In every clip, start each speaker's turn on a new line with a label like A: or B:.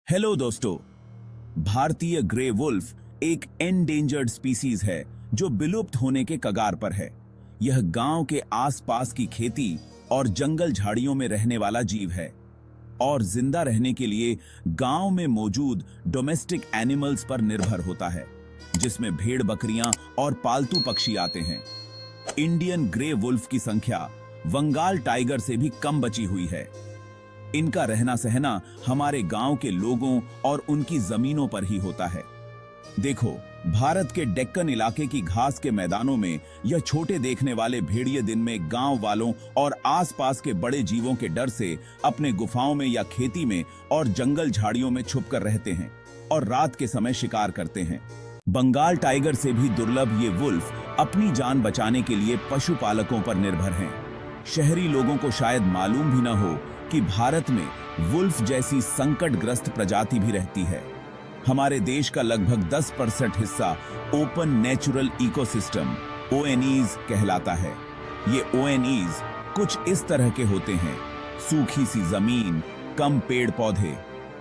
A: Hello दोस्तों। भारतीय grey wolf एक एंडेंजर्ड स्पीसीज है जो विलुप्त होने के कगार पर है। यह गांव के आसपास की खेती और जंगल झाड़ियों में रहने वाला जीव है और जिंदा रहने के लिए गांव में मौजूद डोमेस्टिक एनिमल्स पर निर्भर होता है, जिसमें भेड़ बकरियां और पालतू पक्षी आते हैं। इंडियन ग्रे वुल्फ की संख्या बंगाल टाइगर से भी कम बची हुई है। इनका रहना सहना हमारे गांव के लोगों और उनकी जमीनों पर ही होता है। देखो, भारत के डेक्कन इलाके की घास के मैदानों में यह छोटे देखने वाले भेड़िए दिन में गांव वालों और आसपास के बड़े जीवों के डर से अपने गुफाओं में या खेती में और जंगल झाड़ियों में छुपकर रहते हैं और रात के समय शिकार करते हैं। बंगाल टाइगर से भी दुर्लभ ये वुल्फ अपनी जान बचाने के लिए पशुपालकों पर निर्भर हैं। शहरी लोगों को शायद मालूम भी न हो कि भारत में वुल्फ जैसी संकटग्रस्त प्रजाति भी रहती है। हमारे देश का लगभग 10% हिस्सा ओपन नेचुरल इकोसिस्टम ONEs कहलाता है। ये ONEs कुछ इस तरह के होते हैं: सूखी सी जमीन, कम पेड़ पौधे,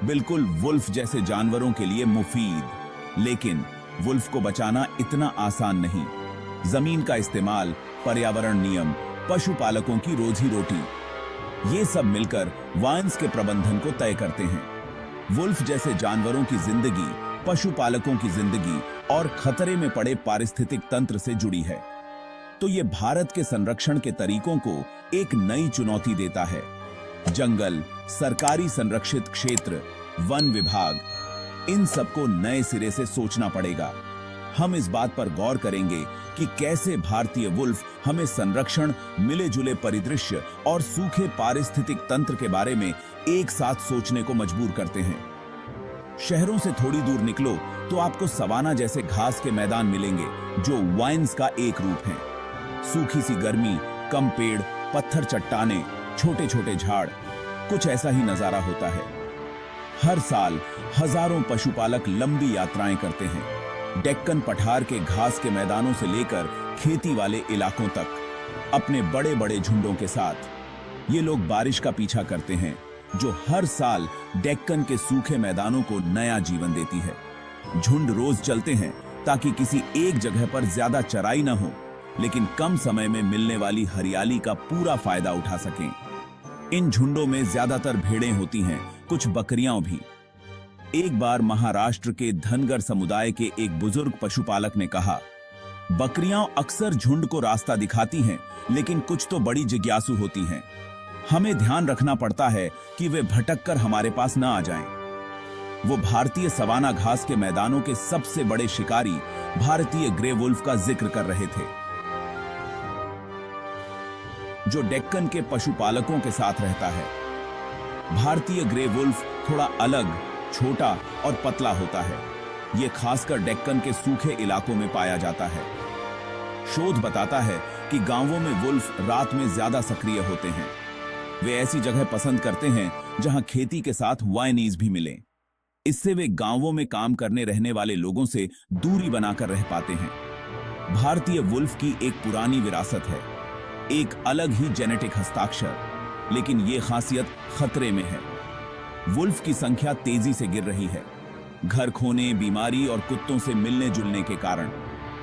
A: बिल्कुल वुल्फ जैसे जानवरों के लिए मुफीद। लेकिन वुल्फ को बचाना इतना आसान नहीं। जमीन का इस्तेमाल, पर्यावरण नियम, पशुपालकों की रोजी रोटी, ये सब मिलकर वाइन्स के प्रबंधन को तय करते हैं। वुल्फ जैसे जानवरों की जिंदगी पशुपालकों की जिंदगी और खतरे में पड़े पारिस्थितिक तंत्र से जुड़ी है। तो ये भारत के संरक्षण के तरीकों को एक नई चुनौती देता है। जंगल, सरकारी संरक्षित क्षेत्र, वन विभाग, इन सबको नए सिरे से सोचना पड़ेगा। हम इस बात पर गौर करेंगे कि कैसे भारतीय वुल्फ हमें संरक्षण, मिले जुले परिदृश्य और सूखे पारिस्थितिक तंत्र के बारे में एक साथ सोचने को मजबूर करते हैं। शहरों से थोड़ी दूर निकलो तो आपको सवाना जैसे घास के मैदान मिलेंगे जो वाइन्स का एक रूप है। सूखी सी गर्मी, कम पेड़, पत्थर चट्टाने, छोटे छोटे झाड़, कुछ ऐसा ही नजारा होता है। हर साल हजारों पशुपालक लंबी यात्राएं करते हैं, डेक्कन पठार के घास के मैदानों से लेकर खेती वाले इलाकों तक, अपने बड़े बड़े झुंडों के साथ। ये लोग बारिश का पीछा करते हैं जो हर साल डेक्कन के सूखे मैदानों को नया जीवन देती है। झुंड रोज चलते हैं ताकि किसी एक जगह पर ज्यादा चराई न हो, लेकिन कम समय में मिलने वाली हरियाली का पूरा फायदा उठा सकें। इन झुंडों में ज्यादातर भेड़ें होती हैं, कुछ बकरियां भी। एक बार महाराष्ट्र के धनगर समुदाय के एक बुजुर्ग पशुपालक ने कहा, बकरियां अक्सर झुंड को रास्ता दिखाती हैं, लेकिन कुछ तो बड़ी जिज्ञासु होती हैं। हमें ध्यान रखना पड़ता है कि वे भटक कर हमारे पास न आ जाएं। वो भारतीय सवाना घास के मैदानों के सबसे बड़े शिकारी भारतीय ग्रे वुल्फ का जिक्र कर रहे थे, जो डेक्कन के पशुपालकों के साथ रहता है। भारतीय ग्रे वुल्फ थोड़ा अलग, छोटा और पतला होता है। यह खासकर डेक्कन के सूखे इलाकों में पाया जाता है। शोध बताता है कि गांवों में वुल्फ रात में ज्यादा सक्रिय होते हैं। वे ऐसी जगह पसंद करते हैं जहां खेती के साथ वाइनीज भी मिलें। इससे वे गांवों में काम करने रहने वाले लोगों से दूरी बनाकर रह पाते हैं। भारतीय वुल्फ की एक पुरानी विरासत है, एक अलग ही जेनेटिक हस्ताक्षर, लेकिन यह खासियत खतरे में है। वुल्फ की संख्या तेजी से गिर रही है, घर खोने, बीमारी और कुत्तों से मिलने जुलने के कारण।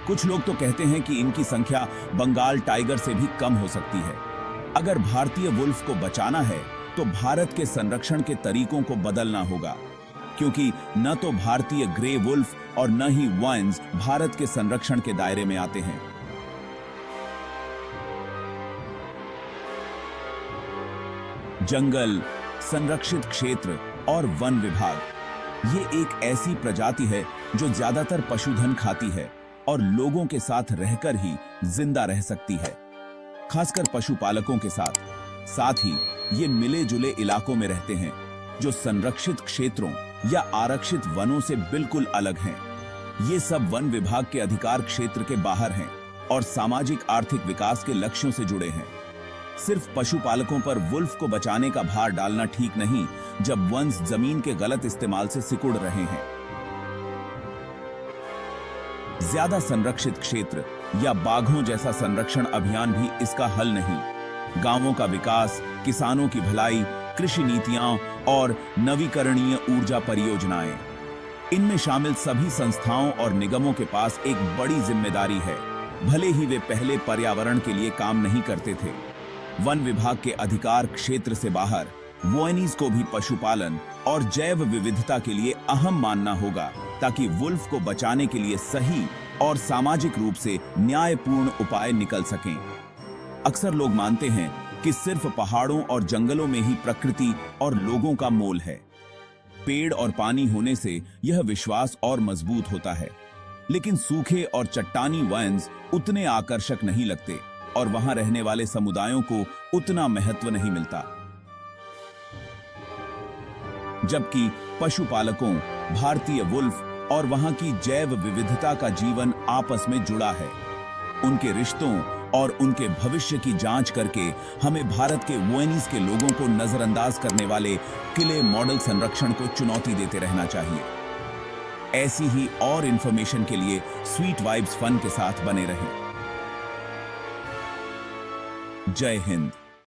A: कुछ लोग तो कहते हैं कि इनकी संख्या बंगाल टाइगर से भी कम हो सकती है। अगर भारतीय वुल्फ को बचाना है तो भारत के संरक्षण के तरीकों को बदलना होगा, क्योंकि न तो भारतीय ग्रे वुल्फ और न ही वाइन्स भारत के संरक्षण के दायरे में आते हैं। जंगल, संरक्षित क्षेत्र और वन विभाग, ये एक ऐसी प्रजाति है जो ज्यादातर पशुधन खाती है और लोगों के साथ रहकर ही जिंदा रह सकती है, खासकर पशुपालकों के साथ। साथ ही ये मिले जुले इलाकों में रहते हैं जो संरक्षित क्षेत्रों या आरक्षित वनों से बिल्कुल अलग हैं। ये सब वन विभाग के अधिकार क्षेत्र के बाहर हैं और सामाजिक आर्थिक विकास के लक्ष्यों से जुड़े हैं। सिर्फ पशुपालकों पर वुल्फ को बचाने का भार डालना ठीक नहीं, जब वंश जमीन के गलत इस्तेमाल से सिकुड़ रहे हैं। ज्यादा संरक्षित क्षेत्र या बाघों जैसा संरक्षण अभियान भी इसका हल नहीं। गांवों का विकास, किसानों की भलाई कृषि नीतियां और नवीकरणीय ऊर्जा परियोजनाएं। इनमें शामिल सभी संस्थाओं और निगमों के पास एक बड़ी जिम्मेदारी है, भले ही वे पहले पर्यावरण के लिए काम नहीं करते थे। वन विभाग के अधिकार क्षेत्र से बाहर वोएनीज को भी पशुपालन और जैव विविधता के लिए अहम मानना होगा, ताकि वुल्फ को बचाने के लिए सही और सामाजिक रूप से न्यायपूर्ण उपाय निकल सकें। अक्सर लोग मानते हैं कि सिर्फ पहाड़ों और जंगलों में ही प्रकृति और लोगों का मोल है। पेड़ और पानी होने से यह विश्वास और मजबूत होता है, लेकिन सूखे और चट्टानी वन्स उतने आकर्षक नहीं लगते और वहां रहने वाले समुदायों को उतना महत्व नहीं मिलता। जबकि पशुपालकों, भारतीय वुल्फ और वहां की जैव विविधता का जीवन आपस में जुड़ा है। उनके रिश्तों और उनके भविष्य की जांच करके हमें भारत के वोएनीज के लोगों को नजरअंदाज करने वाले किले मॉडल संरक्षण को चुनौती देते रहना चाहिए। ऐसी ही और इंफॉर्मेशन के लिए स्वीट वाइब्स फन के साथ बने रहें। जय हिंद।